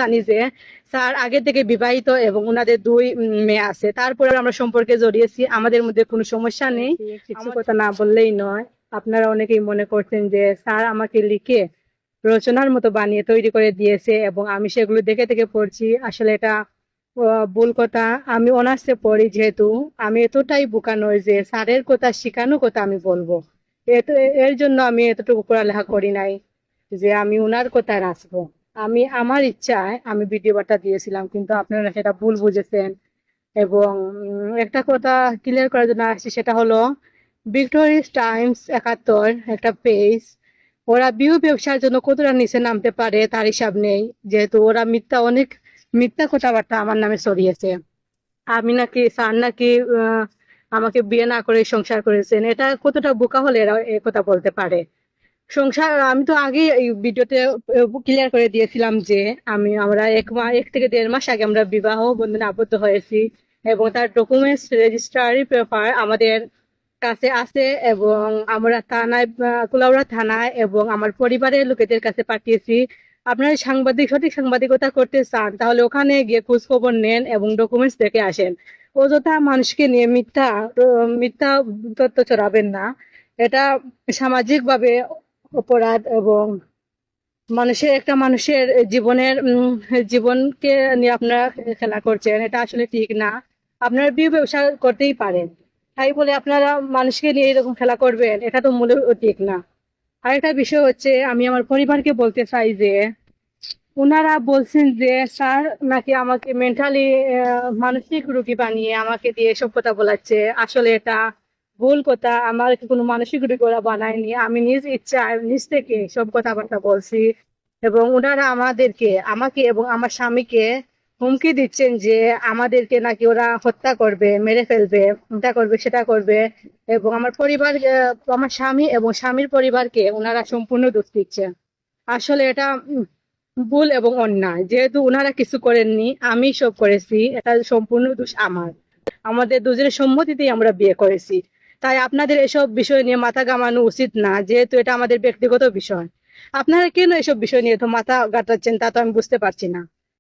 জানি যে স্যার আগে থেকে বিবাহিত এবং ওনাদের দুই মেয়ে আছে, তারপরে আমরা সম্পর্কে জড়িয়েছি, আমাদের মধ্যে কোনো সমস্যা নেই। কিছু কথা না বললেই নয়। আপনারা অনেকেই মনে করছেন যে স্যার আমাকে লিখে রচনার মতো বানিয়ে তৈরি করে দিয়েছে এবং আমি সেগুলো দেখে দেখে পড়ছি। আসলে এটা ভুল কথা। আমি অনার্সে পড়ি, যেহেতু আমি এতটাই বোকা নই যে স্যারের কথা শিখানো কথা আমি বলবো। এর জন্য আমি এতটুকু পড়ালেখা করি নাই যে আমি উনার কথা রাখবো। আমি আমার ইচ্ছায় আমি ভিডিও বার্তা দিয়েছিলাম, কিন্তু আপনারা সেটা ভুল বুঝেছেন। এবং একটা কথা ক্লিয়ার করার জন্য আসছি, সেটা হলো ভিক্টোরিয়াস টাইমস 71 একটা পেজ, ওরা বিউ ব্যবসার জন্য কতটা নিচে নামতে পারে তার হিসাব নেই, যেহেতু ওরা অনেক মিথ্যা কথাবার্তা আমার নামে ছড়িয়েছে। আমি নাকি স্যার নাকি আমাকে বিয়ে না করে সংসার করেছেন। এটা কতটা বোকা হলে এরা এ কথা বলতে পারে? সংসার আমি তো আগে এই ভিডিওতে ক্লিয়ার করে দিয়েছিলাম যে আমরা 1 থেকে 1.5 মাস আগে আমরা বিবাহ বন্ধনে আবদ্ধ হয়েছি এবং তার ডকুমেন্টস রেজিস্ট্রারি পেপার আমাদের কাছে আছে এবং আমরা থানায়, কুলাউড়া থানায় এবং আমার পরিবারের লোকেদের কাছে পাঠিয়েছি। আপনারা সঠিক সাংবাদিকতা করতে চান তাহলে ওখানে গিয়ে খোঁজ খবর নেন এবং ডকুমেন্টস দেখে আসেন। অযথা মানুষকে নিয়ে মিথ্যা তথ্য ছড়াবেন না। এটা সামাজিকভাবে অপরাধ এবং মানুষের জীবনকে নিয়ে আপনারা খেলা করছেন, এটা আসলে ঠিক না। আপনারা বিয়ে ব্যবসা করতেই পারেন, তাই বলে আপনারা মানুষকে নিয়ে এরকম খেলা করবেন, এটা তো মূলত ঠিক না। আরেকটা বিষয় হচ্ছে, আমি আমার পরিবারকে বলতে চাই যে ওনারা বলছেন যে স্যার নাকি আমাকে মেন্টালি মানসিক রোগী বানিয়ে আমাকে দিয়ে এসব কথা বলাচ্ছে। আসলে এটা ভুল কথা। আমার কোনো মানসিক রোগী ওরা বানায়নি, আমি নিজ ইচ্ছা নিজ থেকে সব কথাবার্তা বলছি। এবং ওনারা আমাকে এবং আমার স্বামীকে হুমকি দিচ্ছেন যে আমাদেরকে নাকি ওরা হত্যা করবে, মেরে ফেলবে, এটা করবে সেটা করবে। এবং আমার স্বামী এবং স্বামীর পরিবারকে ওনারা সম্পূর্ণ দোষ দিচ্ছেন। আসলে এটা ভুল এবং অন্যায়। যেহেতু ওনারা কিছু করেননি, আমি সব করেছি, এটা সম্পূর্ণ দোষ আমার। আমাদের দুজনের সম্মতিতেই আমরা বিয়ে করেছি। তাই আপনাদের এসব বিষয় নিয়ে মাথা ঘামানো উচিত না, যেহেতু এটা আমাদের ব্যক্তিগত বিষয়। আপনারা কেন এসব বিষয় নিয়ে তো মাথা ঘাটাচ্ছেন তা তো আমি বুঝতে পারছি না।